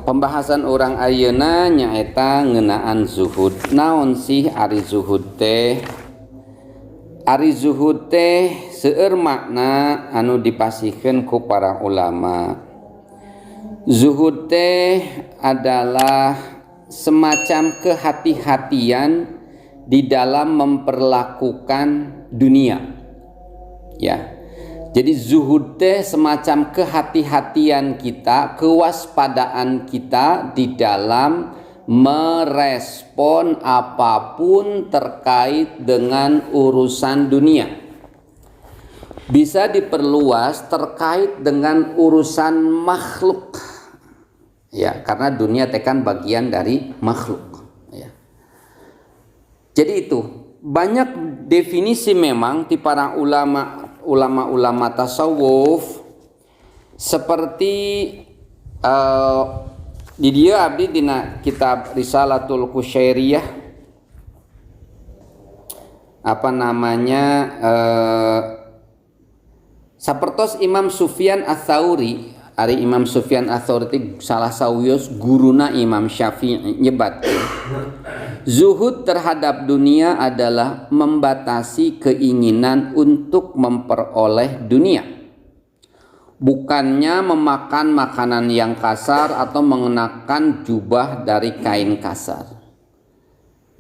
Pembahasan orang ayeuna nyaeta ngeunaan zuhud. Naon sih ari zuhud teh? Ari zuhud teh seueur makna anu dipasihkeun ku para ulama. Zuhud teh adalah semacam kehati-hatian di dalam memperlakukan dunia. Ya. Jadi zuhud teh semacam kehati-hatian kita, kewaspadaan kita di dalam merespon apapun terkait dengan urusan dunia. Bisa diperluas terkait dengan urusan makhluk. Ya, karena dunia teh kan bagian dari makhluk, ya. Jadi itu banyak definisi memang di para ulama tasawuf, seperti di dia abdi dina kitab Risalatul Qusyairiyah sapertos Imam Sufyan Ats-Tsauri. Ari Imam Sufyan Ats-Tsauri salah sawios guruna Imam Syafi'i nyebatkeun zuhud terhadap dunia adalah membatasi keinginan untuk memperoleh dunia, bukannya memakan makanan yang kasar atau mengenakan jubah dari kain kasar.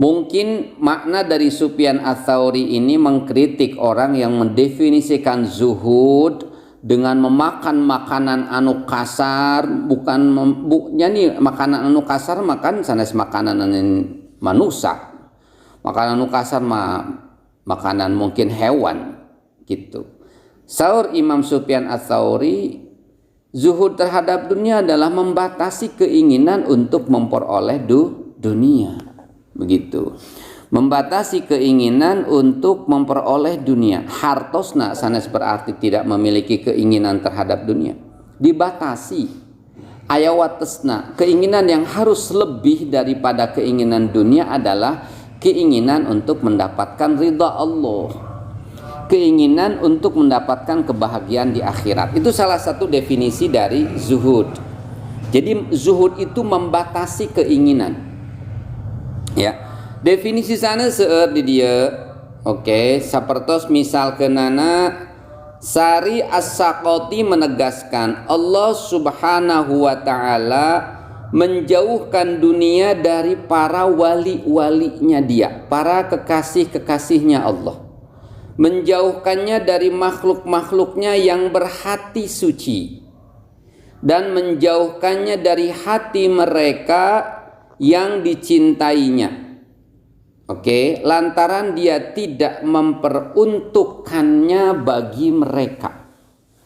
Mungkin makna dari Sufyan Ats-Tsauri ini mengkritik orang yang mendefinisikan zuhud dengan memakan makanan anu kasar, makanan anu kasar makan sanes makanan manusia. Makanan anu kasar makanan mungkin hewan gitu. Saur Imam Sufyan Ats-Tsauri, zuhud terhadap dunia adalah membatasi keinginan untuk memperoleh dunia. Begitu. Membatasi keinginan untuk memperoleh dunia. Hartosna sanes berarti tidak memiliki keinginan terhadap dunia. Dibatasi. Ayawatesna, keinginan yang harus lebih daripada keinginan dunia adalah keinginan untuk mendapatkan ridha Allah. Keinginan untuk mendapatkan kebahagiaan di akhirat. Itu salah satu definisi dari zuhud. Jadi zuhud itu membatasi keinginan. Ya. Definisi sana seueur di dieu. Oke, sapertos misalkeunana Sari As-Saqati menegaskan Allah Subhanahu wa taala menjauhkan dunia dari para wali-walinya Dia, para kekasih-kekasihnya Allah. Menjauhkannya dari makhluk-makhluknya yang berhati suci dan menjauhkannya dari hati mereka yang dicintainya. Oke, lantaran dia tidak memperuntukkannya bagi mereka.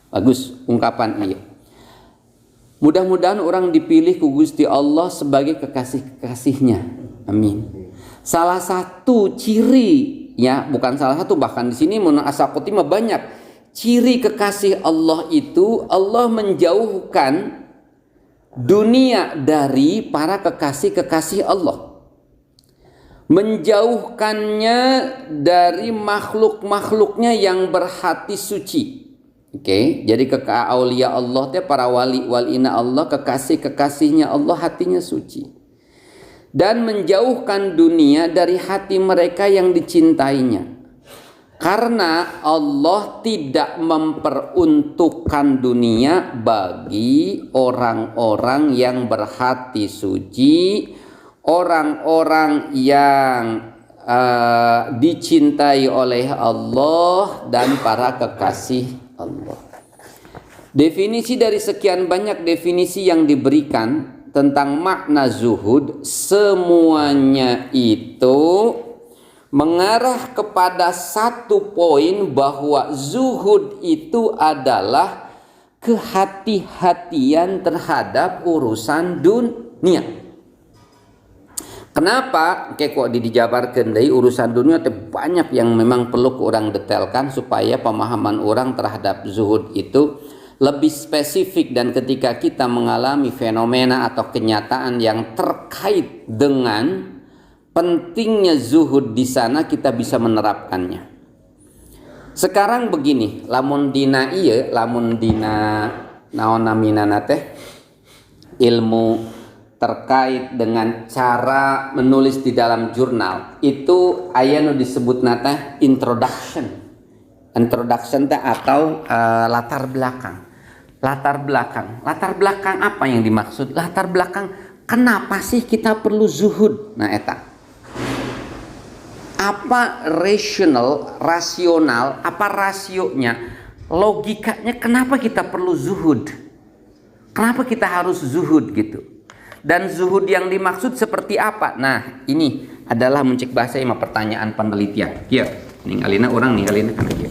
Bagus ungkapan ini. Mudah-mudahan orang dipilih ku Gusti Allah sebagai kekasih-kekasihnya. Amin. Salah satu ciri, ya bukan salah satu, bahkan di sini mun As-Saqati mah banyak ciri kekasih Allah itu, Allah menjauhkan dunia dari para kekasih-kekasih Allah. Menjauhkannya dari makhluk-makhluknya yang berhati suci. Oke, jadi aulia Allah teh para wali-walina Allah, kekasih-kekasihnya Allah hatinya suci. Dan menjauhkan dunia dari hati mereka yang dicintainya. Karena Allah tidak memperuntukkan dunia bagi orang-orang yang berhati suci, orang-orang yang dicintai oleh Allah dan para kekasih Allah. Definisi dari sekian banyak definisi yang diberikan tentang makna zuhud, semuanya itu mengarah kepada satu poin, bahwa zuhud itu adalah kehati-hatian terhadap urusan dunia. Kenapa? Kok dijabarkan dari urusan dunia banyak yang memang perlu orang detailkan supaya pemahaman orang terhadap zuhud itu lebih spesifik, dan ketika kita mengalami fenomena atau kenyataan yang terkait dengan pentingnya zuhud di sana, kita bisa menerapkannya. Sekarang begini, lamun dina naon naminana teh ilmu terkait dengan cara menulis di dalam jurnal itu aya nu disebut nata introduction teh atau latar belakang apa yang dimaksud latar belakang kenapa sih kita perlu zuhud. Nah eta apa rasional apa rasionya logikanya kenapa kita perlu zuhud, kenapa kita harus zuhud gitu, dan zuhud yang dimaksud seperti apa. Nah ini adalah muncik bahasa ima pertanyaan penelitian kieu ninggalina orang ninggalina kana kieu.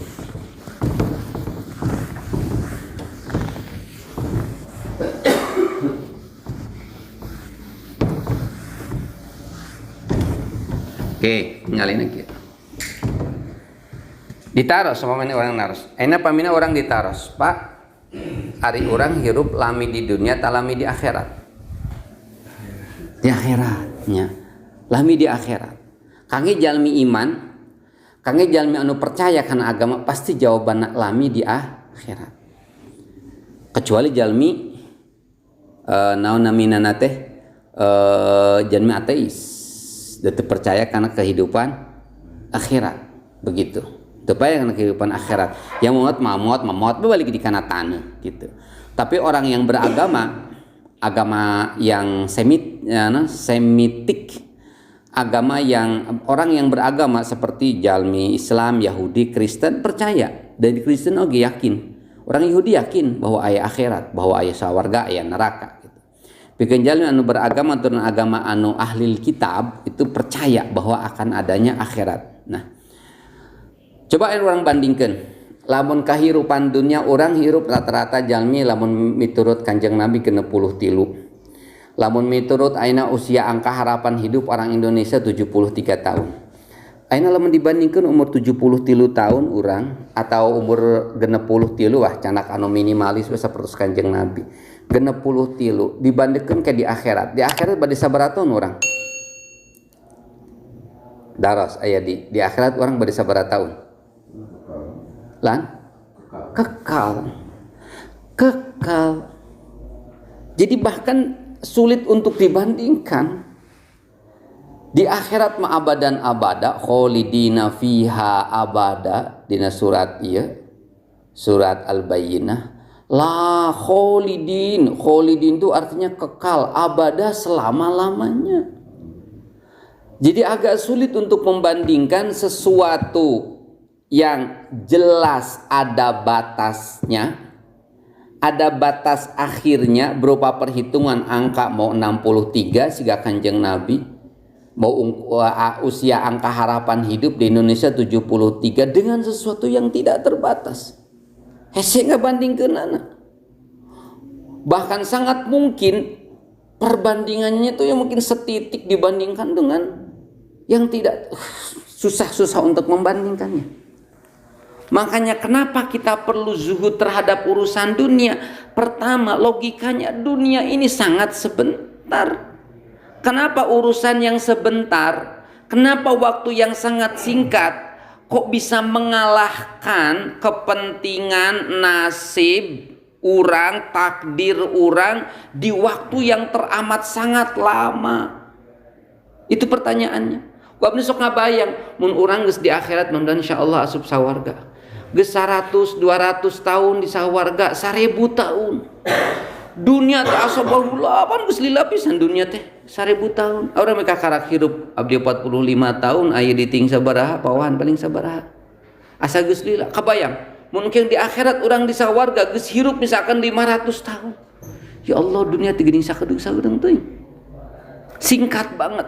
Oke, ninggalin lagi. Ditaros sama orang naros. Aina pamina orang ditaros, Pak. Ari orang hirup lami di dunia, talami di akhirat. Di akhiratnya. Lami di akhirat. Kange jalmi iman, kange jalmi anu percaya kana agama pasti jawabanna lami di akhirat. Kecuali jalmi naon naminana teh jalmi ateis. Tetap percaya karena kehidupan akhirat begitu. Percaya karena kehidupan akhirat. Yang maut balik di kana tanah gitu. Tapi orang yang beragama agama yang semitik, agama yang orang yang beragama seperti jalmi Islam, Yahudi, Kristen percaya. Dan Kristen oge yakin. Orang Yahudi yakin bahwa aya akhirat, bahwa aya sawarga, aya neraka. Bikin jalmi anu beragama turun agama anu ahlil kitab itu percaya bahwa akan adanya akhirat. Nah, coba orang bandingkan. Lamun kahirupan dunia orang hirup rata-rata jalmi lamun miturut Kanjeng Nabi 63. Lamun miturut aina usia angka harapan hidup orang Indonesia 73 tahun. Aina lamun dibandingkan umur 73 tahun orang atau umur 63 wah canak anu minimalis sapertos Kanjeng Nabi. 63 dibandingkan ke di akhirat. Di akhirat bade sabaraha tahun orang? Daros aya di akhirat orang bade sabaraha tahun? Lan? Kekal. Jadi bahkan sulit untuk dibandingkan. Di akhirat ma abadan abada kholidina fiha abada dina surat ieu surat Al-Bayyinah. La kholidin itu artinya kekal abada selama-lamanya. Jadi agak sulit untuk membandingkan sesuatu yang jelas ada batasnya, ada batas akhirnya berupa perhitungan angka mau 63 siga Kanjeng Nabi, mau usia angka harapan hidup di Indonesia 73 dengan sesuatu yang tidak terbatas. Hese ngabandingkeun anak. Bahkan sangat mungkin perbandingannya itu yang mungkin setitik dibandingkan dengan yang tidak susah untuk membandingkannya. Makanya kenapa kita perlu zuhud terhadap urusan dunia? Pertama, logikanya dunia ini sangat sebentar. Kenapa urusan yang sebentar? Kenapa waktu yang sangat singkat kok bisa mengalahkan kepentingan nasib orang, takdir orang di waktu yang teramat sangat lama? Itu pertanyaannya. Gua abdi sok ngabayang mun urang geus di akhirat mudah insyaallah asup sawarga. Geus 100 200 tahun di sawarga, 1000 tahun. Dunia teh asabahullah pan geus lila pisan dunia teh 1000 tahun. Urang mereka karak hirup abdi 45 tahun aya di ting sabaraha pawahan paling sabaraha. Asa geus lila kabayang mungkin di akhirat orang di sawarga geus hirup misalkan 500 tahun. Ya Allah dunia teh geuning sakedeung teuing. Singkat banget.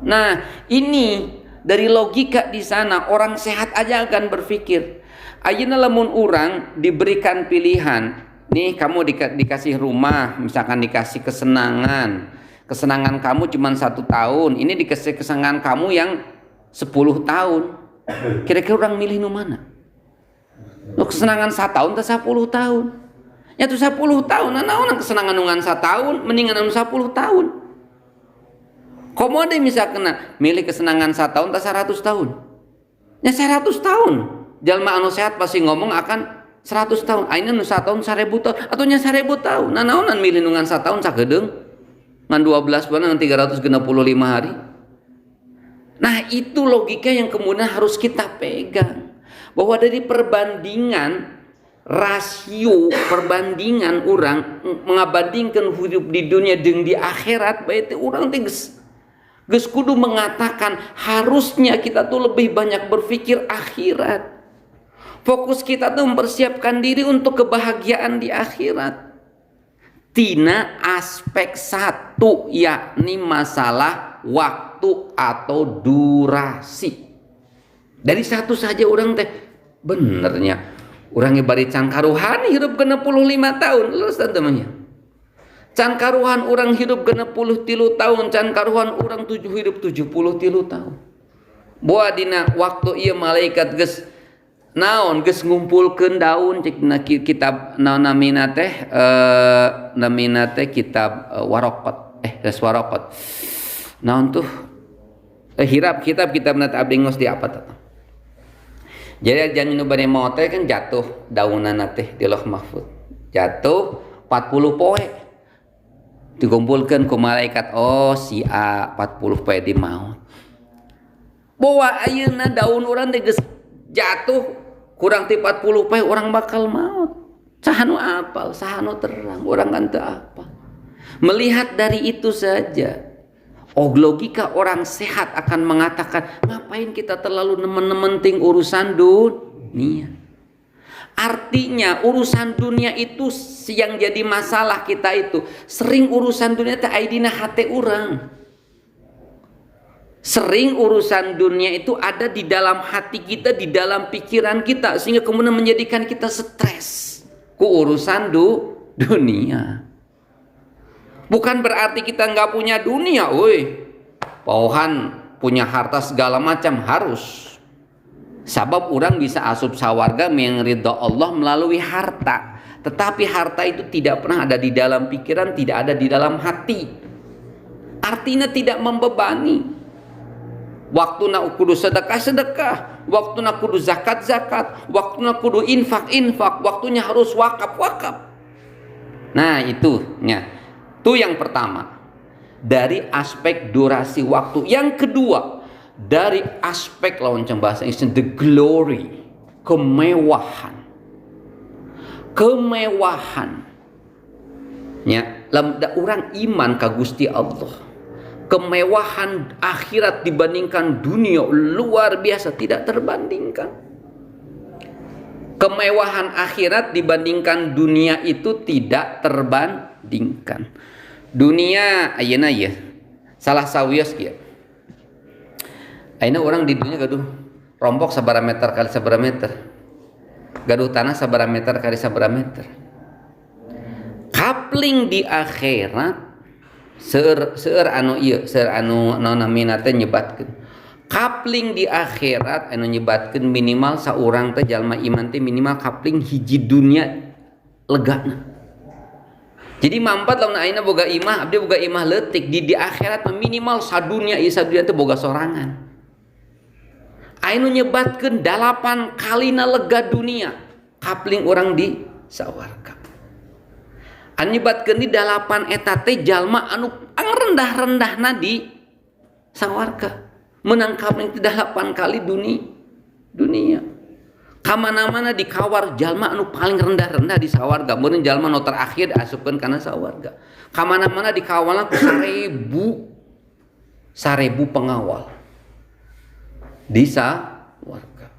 Nah, ini dari logika di sana orang sehat aja akan berpikir. Ayeuna lamun urang diberikan pilihan, nih kamu dikasih rumah, misalkan dikasih kesenangan kamu cuma 1 tahun, ini dikasih kesenangan kamu yang 10 tahun. Kira-kira orang milih nu mana? Kesenangan 1 tahun atau 10 tahun? Ya tuh 10 tahun, naon kesenangan nungan 1 tahun, mendingan anu 10 tahun. Komode misalkan milih kesenangan 1 tahun atau 100 tahun? Ya 100 tahun. Jalma anu sehat pasti ngomong akan 100 tahun, aina nu 1 tahun 1000 tahun atau nya 1000 tahun. Nah naonan milih nungan 1 tahun sakedeung ngan 12 bulan ngan 365 hari. Nah itu logika yang kemudian harus kita pegang, bahwa dari perbandingan rasio, perbandingan orang mengabandingkan hidup di dunia dengan di akhirat, berarti orang geus kudu mengatakan harusnya kita tuh lebih banyak berpikir akhirat. Fokus kita tuh mempersiapkan diri untuk kebahagiaan di akhirat. Tina aspek satu, yakni masalah waktu atau durasi. Dari satu saja orang teh benernya orang bari can karuhan hidup 65 tahun lulus temannya. Can karuhan orang hidup 63 tahun, can karuhan orang hidup 73 tahun. Boa dina waktu ieu malaikat geus naon geus ngumpulkeun daun cek kitab naon namina teh kitab waraqat geus waraqat naon tuh hirap kitab nata abdi ngos di apa tah. Jadi jangan nu bari maot teh kan jatuh daunana teh di Lauh Mahfuz. Jatuh 40 poe. Dikumpulkeun ku malaikat, oh si A 40 poe di maut. Bahwa ayeuna daun urang teh geus jatuh kurang ti 40 poe orang bakal maut. Sahanu apal, sahanu terang, orang kan teu apa. Melihat dari itu saja, logika orang sehat akan mengatakan, ngapain kita terlalu nemen-nementing urusan dunia. Artinya urusan dunia itu yang jadi masalah kita itu sering urusan dunia teh aya dina hate urang. Sering urusan dunia itu ada di dalam hati kita, di dalam pikiran kita, sehingga kemudian menjadikan kita stres ku urusan dunia. Bukan berarti kita nggak punya dunia, pauhan punya harta segala macam harus. Sabab orang bisa asup sawarga yang ridha Allah melalui harta. Tetapi harta itu tidak pernah ada di dalam pikiran, tidak ada di dalam hati. Artinya tidak membebani. Waktuna kudu sedekah, waktuna kudu zakat, waktuna kudu infak, waktunya harus wakaf. Nah itunya. Itu yang pertama. Dari aspek durasi waktu. Yang kedua, dari aspek lawan bahasa Inggris, the glory, kemewahan. Ya, orang iman ka Gusti Allah. Kemewahan akhirat dibandingkan dunia luar biasa, tidak terbandingkan. Kemewahan akhirat dibandingkan dunia itu tidak terbandingkan. Dunia ayeuna ya salah sawios kieu. Ayeuna orang di dunia gaduh rompok sabaraha meter kali sabaraha meter. Gaduh tanah sabaraha meter kali sabaraha meter. Kapling di akhirat seueur anu namina teh nyebatkeun. Kapling di akhirat anu nyebatkeun minimal saurang teh jalma iman teh minimal kapling hiji dunia legana. Jadi mampat lamun ayeuna boga imah, abdi boga imah leutik di akhirat minimal sadunya ieu sadunya teh boga sorangan. Ayeuna nyebatkeun 8 kalina lega dunia kapling urang di sawarga. Anu nyebatkeun di 8 eta teh jalma anu rendah-rendahna di sawarga. Menang kapling 8 kali dunia. Kamana-mana dikawar jalma anu paling rendah-rendah di sawarga. Meureun jalma nu terakhir diasupkeun kana sawarga. Kamana-mana dikawalna ku 1000 pengawal di sawarga.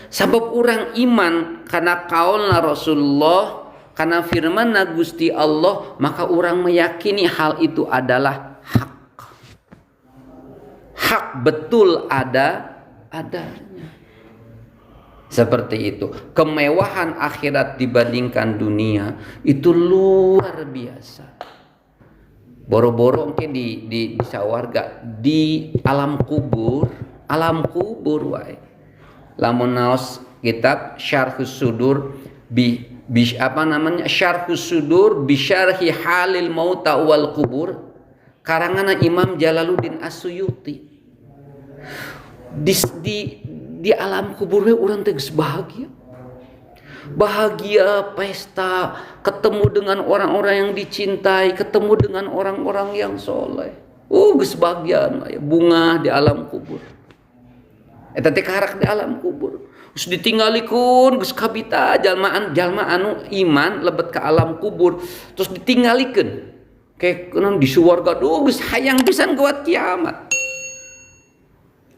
Sabab urang iman kana kaulna Rasulullah, kana firmanna Gusti Allah, maka urang meyakini hal itu adalah hak. Hak betul adanya. Seperti itu. Kemewahan akhirat dibandingkan dunia itu luar biasa. Boro-boro mungkin di sawarga, di alam kubur wae. Lamun naos kitab Syarhus Sudur Syarhus Sudur bi syarhi halil mauta wal kubur karangan Imam Jalaluddin As-Suyuti. Di alam kubur we urang teh geus bahagia. bahagia, pesta, ketemu dengan orang-orang yang dicintai, ketemu dengan orang-orang yang soleh. Geus bahagia bunga di alam kubur. Eta teh kaharak di alam kubur. Geus ditinggalikeun geus kabita jalma anu iman lebet ka alam kubur terus ditinggalikeun. Kayak di surga geus hayang pisan kuat kiamat.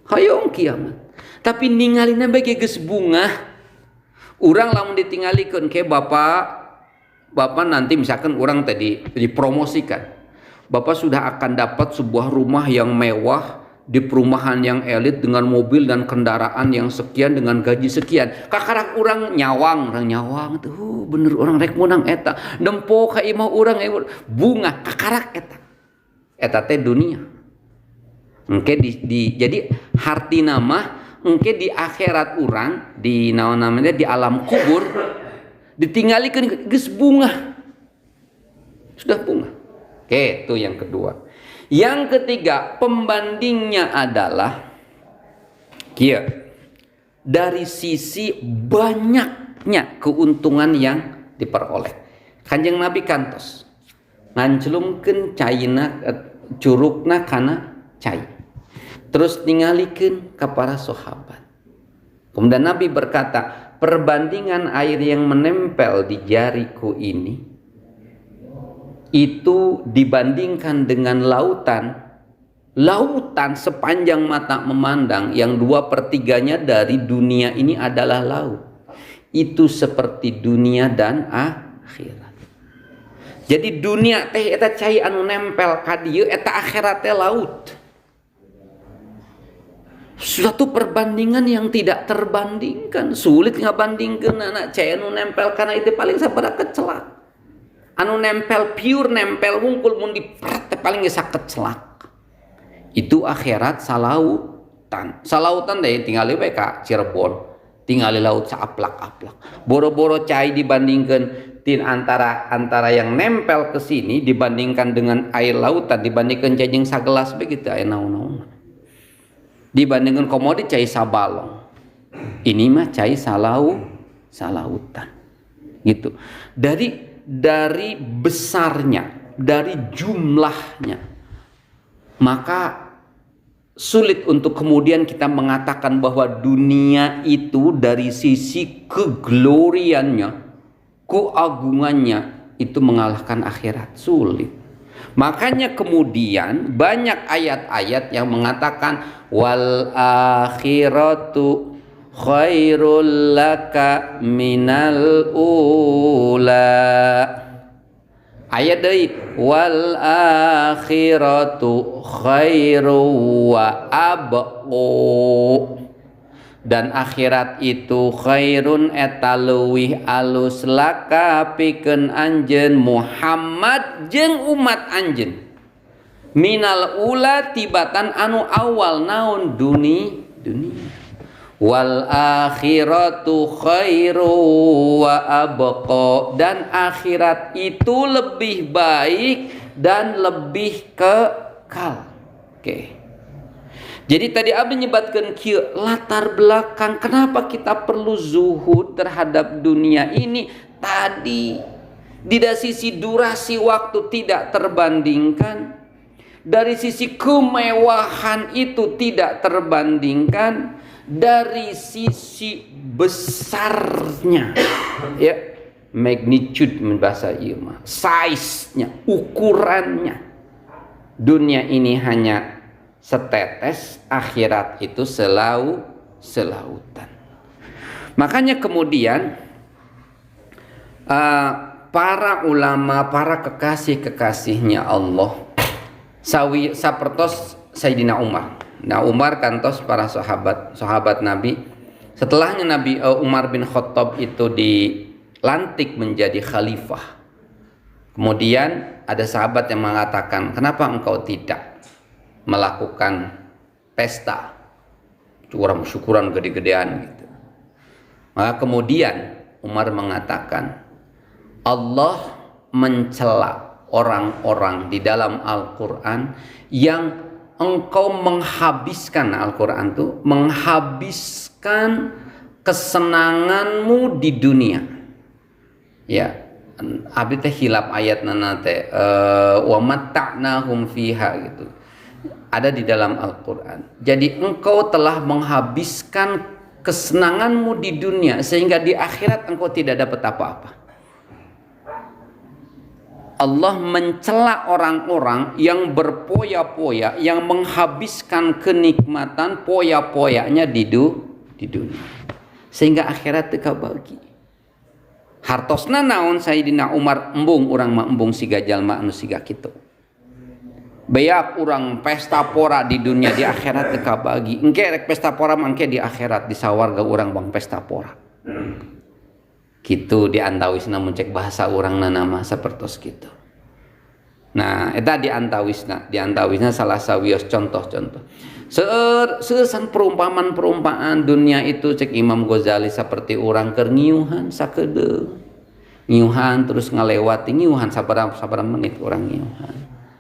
Hayong kiamat. Tapi ningalina bage geus bunga. Urang lamun ditinggalikeun ke bapak nanti misalkan orang tadi dipromosikan. Bapak sudah akan dapat sebuah rumah yang mewah di perumahan yang elit dengan mobil dan kendaraan yang sekian dengan gaji sekian. Kakarak orang nyawang tuh bener orang rek menang eta. Dempo ka imah urang bunga kakarak eta teh dunia. Engke jadi harti nama engke di akhirat urang di naon namanya di alam kubur ditinggalikeun geus bunga. Sudah bunga. Oke, itu yang kedua. Yang ketiga, pembandingnya adalah dari sisi banyaknya keuntungan yang diperoleh. Kanjeng Nabi kantos ngancelumkeun caina curugna kana cai. Terus ningalikeun ka para sahabat. Kemudian Nabi berkata, perbandingan air yang menempel di jariku ini itu dibandingkan dengan lautan sepanjang mata memandang yang 2/3 dari dunia ini adalah laut. Itu seperti dunia dan akhirat. Jadi dunia teh eta cai anu nempel ka dieu eta akhirat teh laut. Suatu perbandingan yang tidak terbandingkan. Sulit ngabandingkeun anak cai anu nempel kana itu paling sabaraha kecelak. Anu nempel pure nempel wungkul mun dipret paling geus sakecelak. Itu akhirat salautan deh tinggal we ka Cirebon tinggal laut saaplak-aplak. Boro-boro cai dibandingkan antara yang nempel ke sini dibandingkan dengan air lautan dibandingkan cai jeung sagelas begitu aya naon-naon. Dibandingkan komodi cai sabalong. Ini mah cai salautan. Gitu. Dari besarnya, dari jumlahnya, maka sulit untuk kemudian kita mengatakan bahwa dunia itu dari sisi kegloriannya, keagungannya itu mengalahkan akhirat. Sulit. Makanya kemudian banyak ayat-ayat yang mengatakan wal akhiratu khairul laka minal ula. Ayat deui wal akhiratu khairu wa abqu. Dan akhirat itu khairun eta leuwih alus laka pikeun anjeun Muhammad jeung umat anjeun. Minal ula tibatan anu awal naon dunia. Wal akhiratu khairu wa abqa. Dan akhirat itu lebih baik dan lebih kekal. Oke. Jadi tadi abdi nyebatkeun kieu latar belakang kenapa kita perlu zuhud terhadap dunia ini. Tadi di sisi durasi waktu tidak terbandingkan, dari sisi kemewahan itu tidak terbandingkan, dari sisi besarnya ya magnitude bahasa ieu mah size-nya, ukurannya. Dunia ini hanya setetes, akhirat itu selautan. Makanya kemudian para ulama, para kekasih-kekasihnya Allah sapertos Sayyidina Umar. Nah, Umar kantos para sahabat Nabi. Setelahnya Nabi Umar bin Khattab itu dilantik menjadi khalifah. Kemudian ada sahabat yang mengatakan, "Kenapa engkau tidak melakukan pesta syukuran gede-gedean gitu?" Maka kemudian Umar mengatakan, Allah mencela orang-orang di dalam Al-Quran yang engkau menghabiskan Al-Quran itu menghabiskan kesenanganmu di dunia. Ya, abdi teh hilap ayat nana teh wa matta'nahum fiha gitu. Ada di dalam Al-Qur'an. Jadi engkau telah menghabiskan kesenanganmu di dunia sehingga di akhirat engkau tidak dapat apa-apa. Allah mencela orang-orang yang berpoya-poya, yang menghabiskan kenikmatan poya-poyanya di dunia. Sehingga akhirat teu kabagi. Hartosna naon Sayyidina Umar embung urang mah embung siga jalma anu siga kitu. Beak urang pesta pora di dunia di akhirat teu kabagi. Engke rek pesta pora mangke di akhirat di sawarga urang bang pesta pora. Kitu diantawisna mun cek bahasa urangna mah sapertos kitu. Nah, eta diantawisna salah sawios contoh-contoh. Seueusan perumpamaan dunia itu cek Imam Ghazali seperti orang keur ngiuhan sakedeung. Ngiuhan terus ngalewati ngiuhan sabaraha menit orang ngiuhan.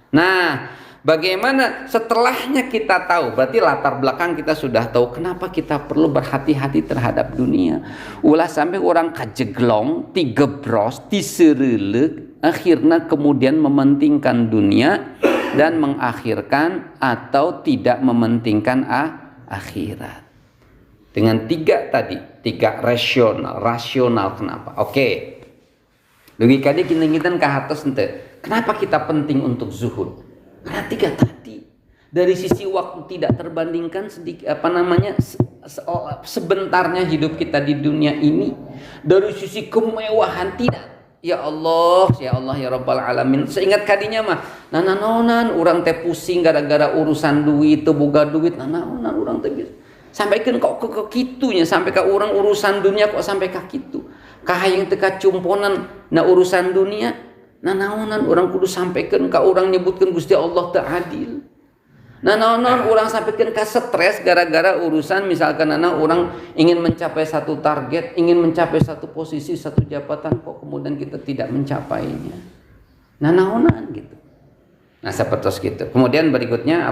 Nah, bagaimana setelahnya kita tahu, berarti latar belakang kita sudah tahu kenapa kita perlu berhati-hati terhadap dunia. Ulah sampai orang kajeglong, tigebros, tiseureuleuk, akhirnya kemudian mementingkan dunia dan mengakhirkan atau tidak mementingkan akhirat. Dengan tiga rasional kenapa? Oke. Logika dia kita kahatos ente. Kenapa kita penting untuk zuhud? Karena tiga tadi. Dari sisi waktu tidak terbandingkan sebentarnya hidup kita di dunia ini. Dari sisi kemewahan tidak. Ya Allah ya Rabbal Alamin. Seingat kadinya mah, nanaonan orang teh pusing gara-gara urusan duit, teu boga duit, nanaonan orang teh sampaikan kok ke kitunya, sampai ke orang urusan dunia kok sampai ke kitu. Kahayang teu kacumponan na urusan dunia, nanaonan orang kudu sampaikan ka orang nyebutkeun Gusti Allah teu adil. Nanaonan orang sampaikan ka stres gara-gara urusan misalkan orang ingin mencapai satu target, ingin mencapai satu posisi, satu jabatan kok kemudian kita tidak mencapainya. Nanaonan gitu. Nah, seperti itu. Kemudian berikutnya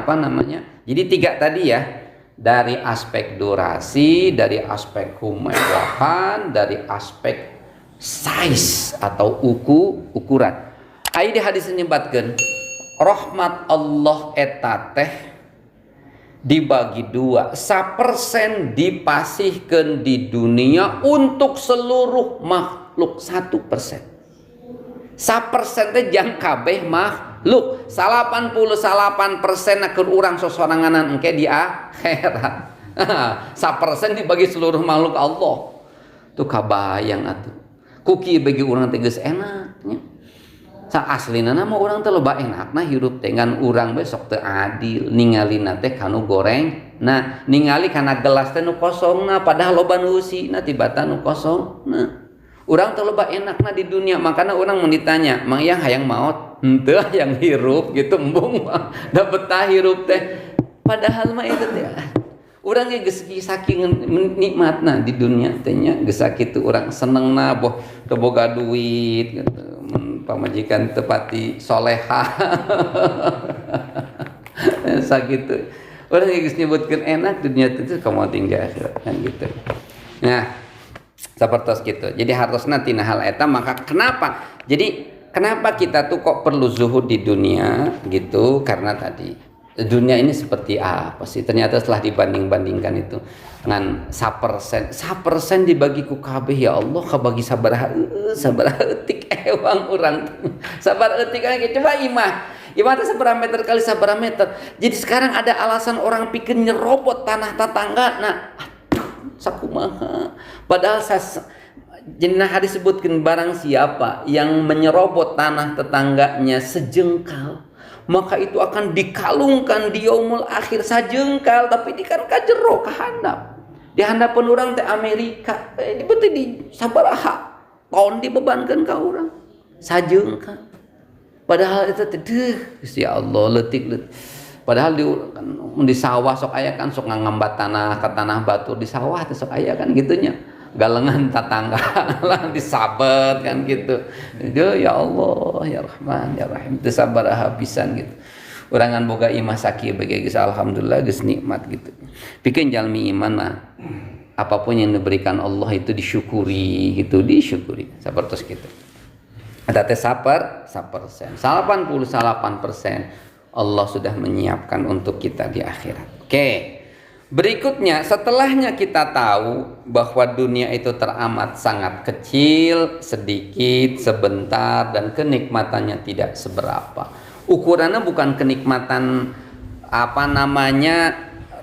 Jadi tiga tadi ya. Dari aspek durasi, dari aspek kemewahan, dari aspek size atau ukuran. Aya di hadis nyebatkeun rahmat Allah eta teh dibagi dua, 1% dipasihkeun di dunia untuk seluruh makhluk 1%. 1% teh jang kabeh makhluk. 88% akeun urang sosoranganan engke di akhirat. 1% dibagi seluruh makhluk Allah. Tuh kabayang atuh. Kuki bagi urang teh geus enaknya. Sa aslina mah urang teh loba enakna hirup teh ngan urang besok teu adil ningalina teh kanu goreng. Nah, ningali kana gelas teh nu kosongna padahal loba nu eusina tibatan nu kosongna. Urang teh loba enakna di dunia, makana urang mun ditanya, "Mang yang hayang maot?" Henteu hayang hirup gitu embung mah. Da betah hirup teh. Padahal mah eta teh urang ge geus saking nikmatna di dunia teh nya geus sakitu urang senengna boh teu boga duit gitu. Pamajikan tepati soleha sakitu orang yang nyebutkan enak dunia itu kamu tinggal akhirat kan gitu. Nah seperti itu. Jadi harusnya tina hal eta maka kenapa kita tuh kok perlu zuhud di dunia gitu, karena tadi dunia ini seperti apa sih, ternyata setelah dibanding-bandingkan itu dengan 1% dibagi ku kabeh ya Allah kabagi sabaraha eutik ewang urang sabar eutik coba imah teh sabaraha meter kali sabaraha meter. Jadi sekarang ada alasan orang pikir nyerobot tanah tetangga. Nah aduh sakumaha padahal jenah hadis sebutkan barang siapa yang menyerobot tanah tetangganya sejengkal maka itu akan dikalungkan di yaumul akhir sajengkal, tapi di kan kajero kahandap. Di handapeun urang teh Amerika, beuti di sabaraha tahun dibebankeun ka urang. Sajengkal. Padahal eta teh Gusti Allah leutik. Padahal di sawah sok aya kan sok ngambat tanah ka tanah batu di sawah teh sok aya kan gitunya. Galengan tetangga lah disabet kan gitu. Ya Allah ya Rahman ya Rahim teu sabaraha pisan gitu. Urangan boga imah sakieu bege geus alhamdulillah geus nikmat gitu. Pikeun jalmi iman mah apapun yang diberikan Allah itu disyukuri gitu, disyukuri. Sapertos kitu. Ada tes sapersen 88% Allah sudah menyiapkan untuk kita di akhirat. Oke. Berikutnya, setelahnya kita tahu bahwa dunia itu teramat sangat kecil, sedikit, sebentar, dan kenikmatannya tidak seberapa. Ukurannya bukan kenikmatan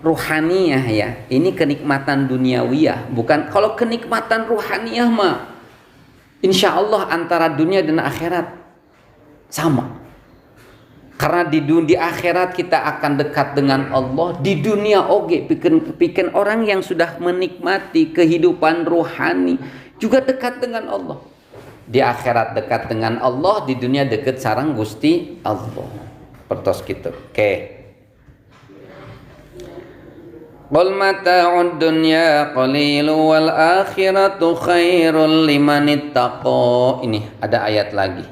ruhaniyah ya. Ini kenikmatan duniawiyah. Bukan, kalau kenikmatan ruhaniyah mah insya Allah antara dunia dan akhirat sama. Karena di akhirat kita akan dekat dengan Allah. Di dunia bikin orang yang sudah menikmati kehidupan rohani juga dekat dengan Allah. Di akhirat dekat dengan Allah, di dunia dekat sarang Gusti Allah. Pertos gitu. Oke. Qul mata'ud dunya qalilu wal akhiratu khairul liman ittaqa. Ini ada ayat lagi.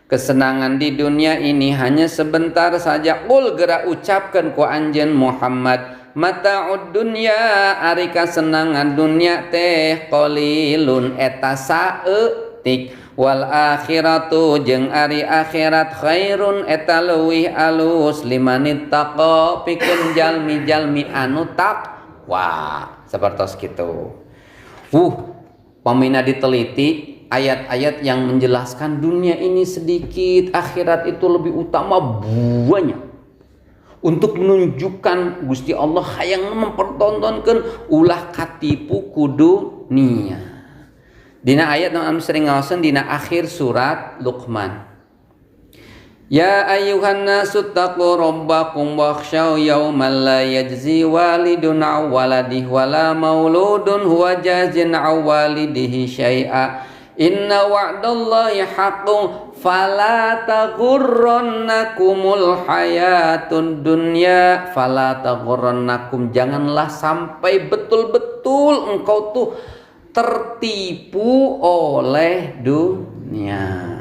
Kesenangan di dunia ini hanya sebentar saja. Qul gerak ucapkan ku anjeun Muhammad, mata'ud dunya ari kasenangan dunia teh qalilun eta saeutik, wal akhiratu jeung ari akhirat khairun eta leuwih alus liman ittaqa pikeun jalmi-jalmi anu takwa. Sapertos kitu. Pamina diteliti ayat-ayat yang menjelaskan dunia ini sedikit, akhirat itu lebih utama banyak. Untuk menunjukkan Gusti Allah hayang mempertontonkan ulah katipu kudu dunia. Dina ayat yang sering ngawasan dina akhir surat Luqman. Ya ayyuhan nasu taqu rabbakum wakhshaw yawman la yajzi walidun 'an waladihi wala mauludun huwa jazin 'an walidihi syai'a. Inna wa'dallahi haqqun fala taghurrannakumul hayatud dunya fala taghurrannakum, janganlah sampai betul-betul engkau tuh tertipu oleh dunia.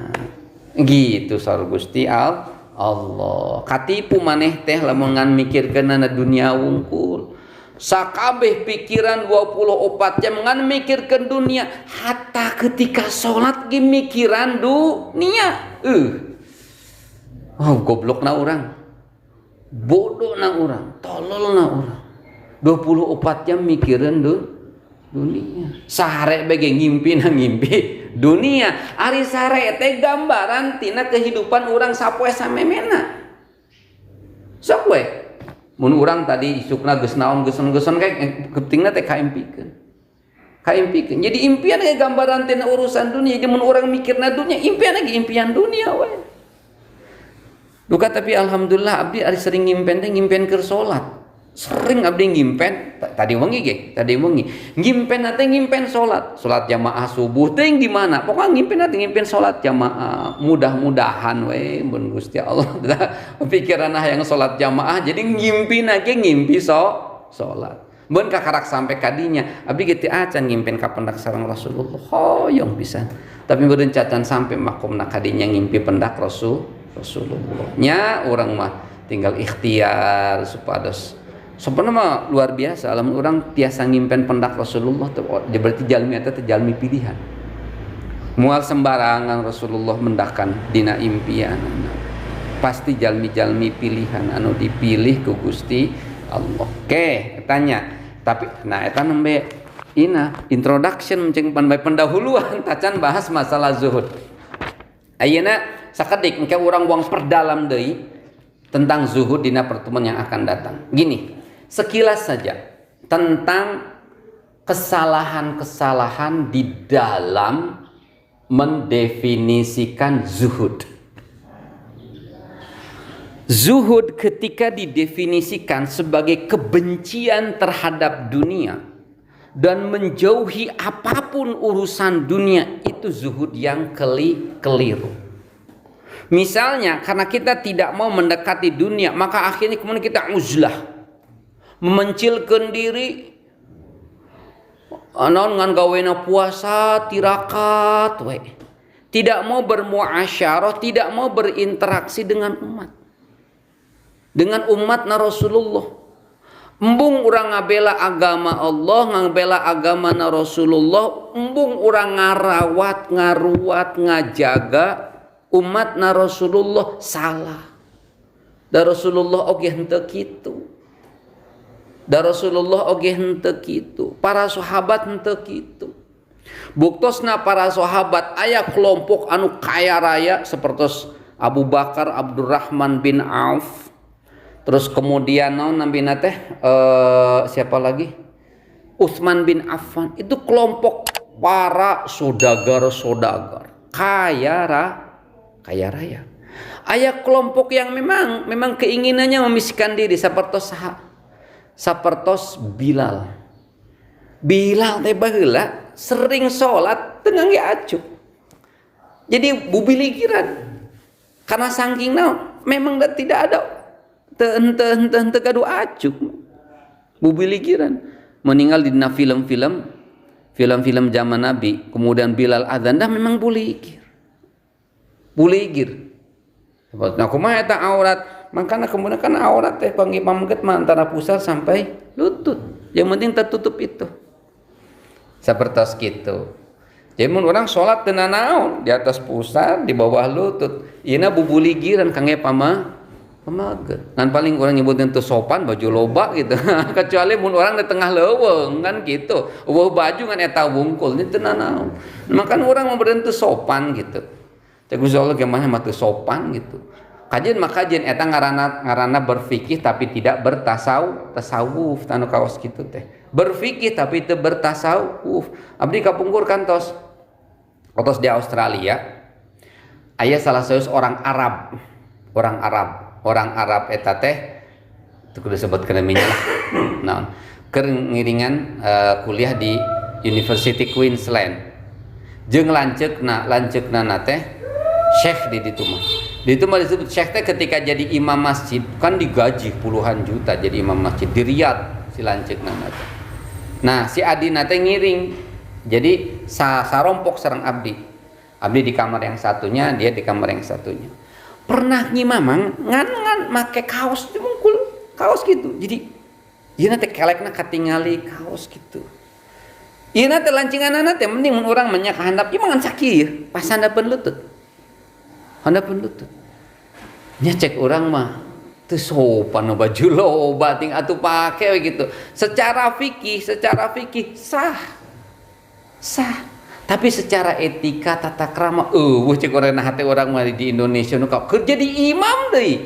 Gitu sar Gusti Allah. Katipu maneh teh lamun ngan mikirkeunna dunia wungkul. Sakabeh pikiran 24 jam ngan mikirkeun dunia, hatta ketika sholat ge mikiran dunia. Goblokna urang, bodohna urang, tololna urang. 24 jam mikiran dunia. Sare bege ngimpi dunia. Ari sare teh gambaran tina kehidupan urang sapoe samemena. Sok we. Mun urang tadi isukna geus naon geuson-geuson kae geutingna teh kaimpikeun. Jadi impian ge gambaran tina urusan dunia. Jadi mun urang mikirna dunia, impian ge impian dunia we. Duka tapi alhamdulillah abdi ari sering ngimpen keur salat. Sering abdi ngimpen tadi wengi ngimpen salat jamaah subuh teh di mana pokoknya ngimpen salat jamaah. Mudah-mudahan we mun Gusti Allah pikiran yang salat jamaah jadi ngimpi salat mun kakarak sampai kadinya abdi ge teu acan ngimpen ka pendak sareng Rasulullah hoyong pisan tapi meureun cacan sampai makomna kadinya ngimpi pendak Rasulullah nya urang mah tinggal ikhtiar supados sebenarnya mah luar biasa. Lamun orang tiasa ngimpen pendak Rasulullah berarti jalmi eta teh jalmi pilihan. Moal sembarangan Rasulullah mendakan dina impian. Pasti jalmi-jalmi pilihan anu dipilih ku Gusti Allah. Oke, tanya. Tapi eta nembe introduction ceng pendahuluan tacan bahas masalah zuhud. Ayeuna sakedik engke urang buang perdalam deui tentang zuhud dina pertemuan yang akan datang. Gini, sekilas saja tentang kesalahan-kesalahan di dalam mendefinisikan zuhud. Zuhud ketika didefinisikan sebagai kebencian terhadap dunia dan menjauhi apapun urusan dunia, itu zuhud yang keliru. Misalnya karena kita tidak mau mendekati dunia, maka akhirnya kemudian kita uzlah, memencilkan diri naon ngan gawena puasa tirakat we. Tidak mau bermuasyarah, tidak mau berinteraksi dengan umatna Rasulullah. Embung urang ngabela agama Allah, ngabela agama na Rasulullah, embung urang ngarawat, ngaruat, ngajaga Umatna Rasulullah salah. Da Rasulullah oge henteu kitu. Da Rasulullah oge henteu kitu. Para sahabat henteu kitu. Buktosna para sahabat aya kelompok anu kaya raya seperti Abu Bakar Abdurrahman bin Auf. Terus kemudian nambina teh siapa lagi? Utsman bin Affan. Itu kelompok para saudagar kaya raya. Aya kelompok yang memang keinginannya memisahkan diri sapertos Bilal. Bilal teh baheula sering salat teu ngangge acuk. Jadi bubiligiran. Karena saking naon memang tidak ada teu gaduh acuk. Bubiligiran. Meninggal di film-film zaman Nabi, kemudian Bilal adzan dah memang buligir. Nah, kumaha eta aurat? Makana kemudian kan aurat teh panggil pamget antara pusar sampai lutut. Yang penting tertutup itu. Sapertos kitu. Jadi mun urang salat teu nanaon, di atas pusar, di bawah lutut. Ieu bubuligiran kangge pamaget. Kan paling orang nyebutin teu sopan baju loba gitu. Kecuali mun urang di tengah leuweung kan gitu. Eueuh baju kan eta wungkul teu nanaon. Makanya orang mau teu sopan gitu. Cek Gusti Allah gimana mah teu sopan gitu. Kajian eta ngaranna berfikih tapi tidak bertasawuf tanu kaos kitu teh. Berfikih tapi teu bertasawuf. Abdi kapungkur kantos di Australia. Aya salah satu orang Arab eta teh teu kudu disebutkeun namanya lah. Naon? Keur ngiringan kuliah di University Queensland. Jeung lanceukna teh Syekh di ditu mah. Di itu mah disebut Syekh teh ketika jadi imam masjid kan digaji puluhan juta jadi imam masjid di Riyadh si lanceukna teh. Nah, si adina teh ngiring. Jadi sarompok sareng abdi. Abdi di kamar yang satunya, dia di kamar yang satunya. Pernah ngimamang ngan make kaos dimungkul kaos gitu. Jadi ieu teh kelekna katingali kaos gitu. Ieu teh lancinganana teh mending mun urang menyak handap ieu mangan sakieu pas handapeun lutut. Nya cek urang mah teu sopan baju loba ting atuh pake we gitu. Secara fikih sah. Tapi secara etika tata krama cek urang hate urang mah di Indonesia nu keur jadi imam deui.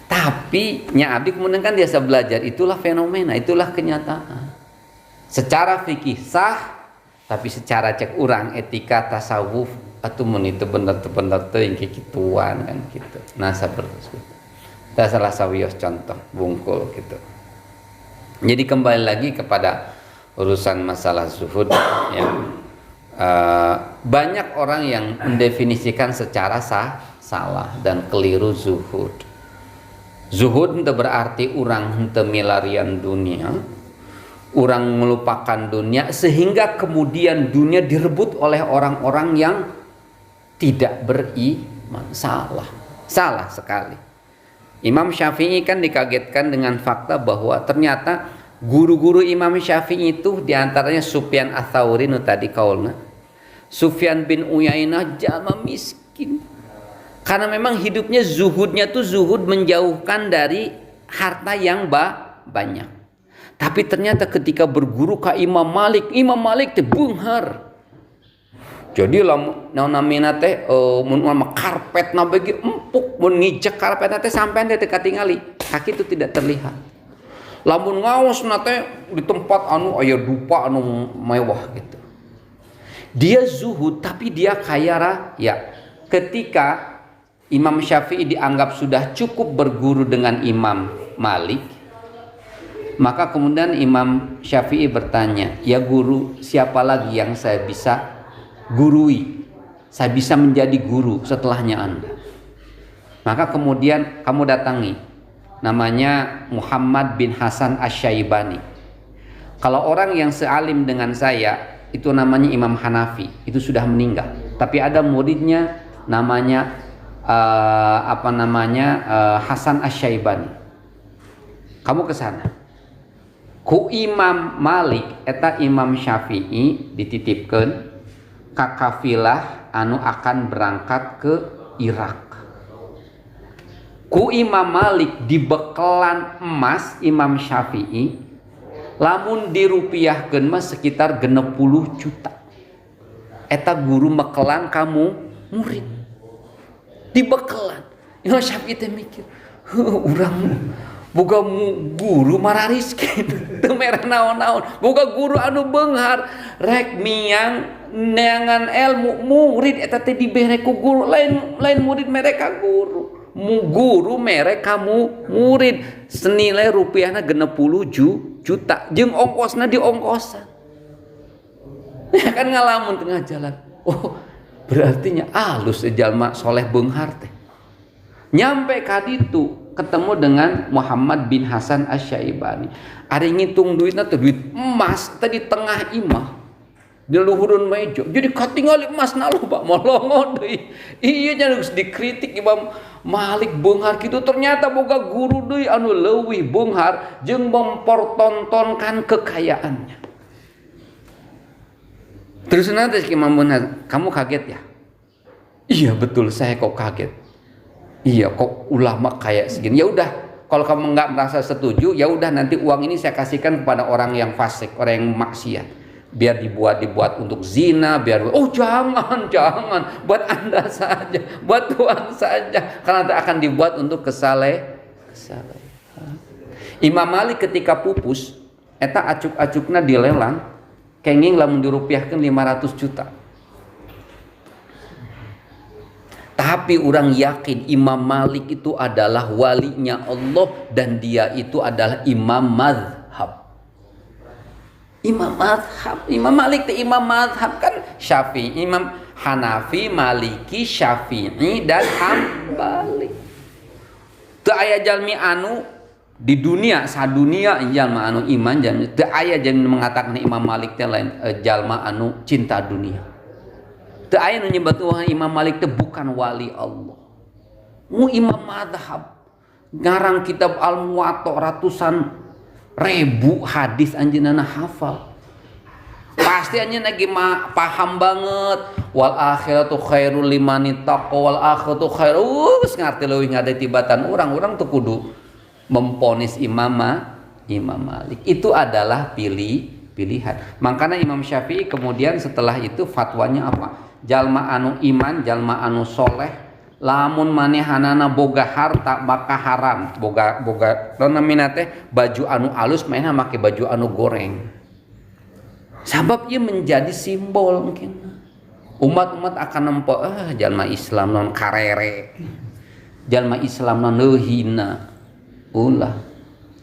Tapi nya abdi kemudian kan biasa belajar, itulah fenomena, itulah kenyataan. Secara fikih sah, tapi secara cek urang etika tasawuf atuh mun itu bener teuing kikituan kan gitu. Nah saperti itu. Tah salah sawios contoh bungkul gitu. Jadi kembali lagi kepada urusan masalah zuhud ya. Banyak orang yang mendefinisikan secara salah dan keliru zuhud. Zuhud itu berarti urang henteu milarian dunia, urang melupakan dunia sehingga kemudian dunia direbut oleh orang-orang yang tidak beriman. Salah sekali. Imam Syafi'i kan dikagetkan dengan fakta bahwa ternyata guru-guru Imam Syafi'i itu diantaranya Sufyan Ats-Tsauri nu tadi kaulna, Sufyan bin Uyainah jalma miskin. Karena memang hidupnya zuhudnya tuh zuhud menjauhkan dari harta yang banyak. Tapi ternyata ketika berguru ka Imam Malik teh beunghar. Jadi lamun namina teh mun karpetna bagi empuk, mun ngijek karpetna teh sampean teh katingali, kaki itu tidak terlihat. Lamun ngaosna teh di tempat anu aya dupa anu mewah gitu. Dia zuhud tapi dia kaya raya. Ketika Imam Syafi'i dianggap sudah cukup berguru dengan Imam Malik, maka kemudian Imam Syafi'i bertanya, "Ya guru, siapa lagi yang saya bisa gurui? Saya bisa menjadi guru setelahnya Anda." Maka kemudian kamu datangi, namanya Muhammad bin Hasan Asy-Syaibani. Kalau orang yang sealim dengan saya itu namanya Imam Hanafi, itu sudah meninggal. Tapi ada muridnya namanya Hasan Asy-Syaibani. Kamu ke sana. Ku Imam Malik eta Imam Syafi'i dititipkeun ka kafilah anu akan berangkat ke Irak. Ku Imam Malik dibekelan emas Imam Syafi'i lamun dirupiahkeun mah sekitar 60 juta. Eta guru mekelan kamu murid. Dibekelan. Imam Syafi'i teh mikir, urang boga guru marariskeun teu mere naon-naon. Boga guru anu beunghar rek miang neangan ilmu murid eta teh dibere ku guru lain murid mere ka guru. Guru mere kamu murid senilai rupiahna 60 juta jeung ongkosna diongkosan. Ya kan ngalamun tengah jalan. Oh, berarti nya alus jalma soleh beunghar teh. Nyampe ka ditu ketemu dengan Muhammad bin Hasan Asy-Syaibani. Ari ngitung duitna teh duit emas teh di tengah imah. Di luhurun meja jadi katingali emasna loba molongo deui. Ieu nya geus dikritik Imam Malik beunghar kitu, ternyata boga guru deui anu leuwih beunghar jeung mempertontonkan kekayaannya. Terus nanti Imam Munaz, kamu kaget ya? Iya betul, saya kok kaget. Iya kok ulama kayak segini. Ya udah, kalau kamu nggak merasa setuju, ya udah nanti uang ini saya kasihkan kepada orang yang fasik, orang yang maksiat. Biar dibuat untuk zina, biar jangan buat Anda saja, buat Tuhan saja, karena akan dibuat untuk kesalehan. Imam Malik ketika pupus eta acuk-acukna dilelang kenging lamun dirupiahkeun 500 juta. Tapi orang yakin Imam Malik itu adalah walinya Allah dan dia itu adalah imam mazhab. Imam Malik teh imam mazhab kan Syafi'i, Imam Hanafi, Maliki, Syafi'i dan Hambali. Teu aya jalmi anu di dunia sadunia jalma anu iman jalma teu aya jalmi mengatakan Imam Malik teh lain jalma anu cinta dunia. Teu aya nu nyebut Imam Malik teh bukan wali Allah. Imam mazhab. Ngarang kitab Al-Muwatta ratusan ribu hadis anjeunna hafal. Pasti anjeunna ge paham banget wal akhiratu khairul liman ittaqa wal akhiratu khairu ngarti leuwih ngadetibatan urang teu kudu memponis Imam Malik. Itu adalah pilihan. Makanya Imam Syafi'i kemudian setelah itu fatwanya apa? Jalma anu iman, jalma anu soleh lamun manehanana boga harta maka haram boga namina teh baju anu alus mainna make baju anu goreng. Sabab ieu menjadi simbol mungkin umat akan nempo jalma Islam non karere. Jalma Islam non leuhina. Ulah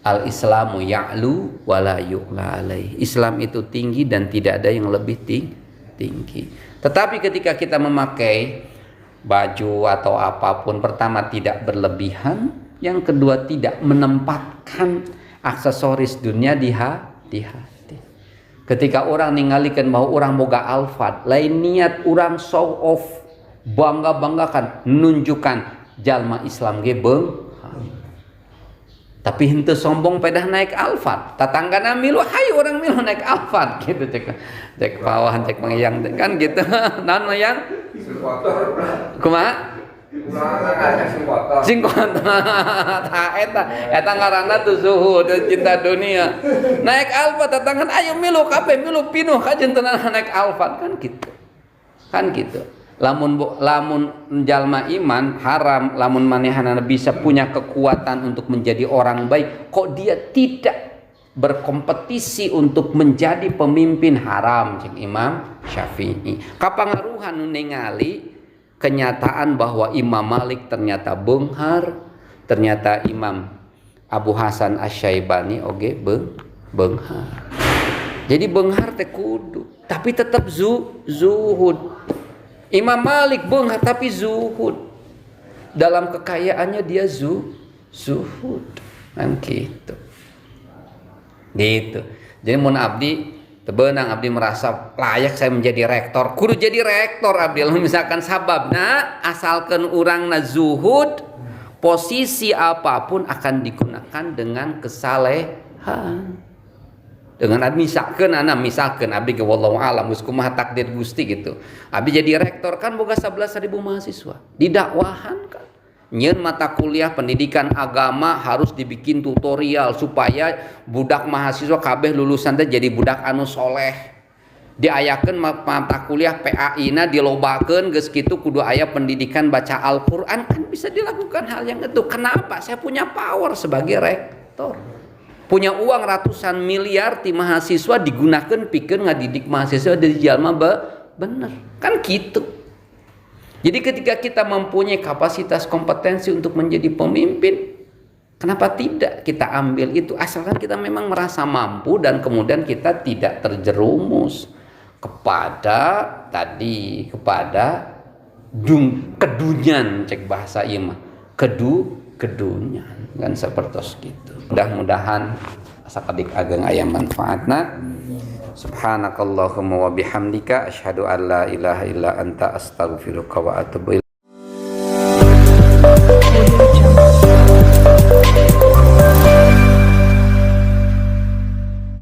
al Islamu ya'lu wa la yu'la alaihi. Islam itu tinggi dan tidak ada yang lebih tinggi. Tetapi ketika kita memakai baju atau apapun, pertama tidak berlebihan, yang kedua tidak menempatkan aksesoris dunia di hati. Ketika orang ningalikeun bahwa orang boga alfat, lain niat orang show off, bangga-banggakan, nunjukkan jalma Islam ge tapi henteu sombong pedah naik alfat. Tatanggana milu hayu orang milu naik alfat gitu cek pawahan cek mangiyang kan gitu. Naon yang kumaha? Sing kotor. Eta ngaranna tuh zuhud cinta dunia. Naik alfat tatangan ayo milu kabeh milu pinuh kajenteunna naik alfat kan gitu. Kan gitu. Lamun jalma iman haram, lamun manehanana bisa punya kekuatan untuk menjadi orang baik, kok dia tidak berkompetisi untuk menjadi pemimpin, haram cek Imam Syafi'i. Kapangaruhan nu ningali kenyataan bahwa Imam Malik ternyata beunghar, ternyata Imam Abu Hasan Asy-Syaibani oge beunghar. Jadi beunghar teh kudu, tapi tetap zuhud. Imam Malik beunghar tapi zuhud. Dalam kekayaannya dia zuhud. Kan gitu. Gitu. Jadi mun abdi tebenang abdi merasa layak saya menjadi rektor. Kudu jadi rektor abdi. Misalkan sababna asalkan urangna zuhud, posisi apapun akan digunakan dengan kesalehan. dengan misalkan abdi ke wallahu alam geus kumaha takdir Gusti gitu. Abdi jadi rektor kan boga 11.000 mahasiswa. Di dakwahan kan nyeun mata kuliah pendidikan agama harus dibikin tutorial supaya budak mahasiswa kabeh lulusan teh jadi budak anu soleh. Diayakeun mata kuliah PAI-na dilobakeun geus kitu kudu aya pendidikan baca Al-Qur'an, kan bisa dilakukan hal yang itu. Kenapa? Saya punya power sebagai rektor. Punya uang ratusan miliar ti mahasiswa digunakan pikeun ngadidik mahasiswa dari jalma bener. Kan gitu. Jadi ketika kita mempunyai kapasitas kompetensi untuk menjadi pemimpin, kenapa tidak kita ambil itu, asalkan kita memang merasa mampu dan kemudian kita tidak terjerumus kepada kedunyan, cek bahasa ieu mah. Kedunyan kan seperti itu. Mudah-mudahan sakadik ageng aya manfaatna. Subhanakallahumma wa bihamdika asyhadu an la ilaha illa anta astaghfiruka wa atubu ilaik.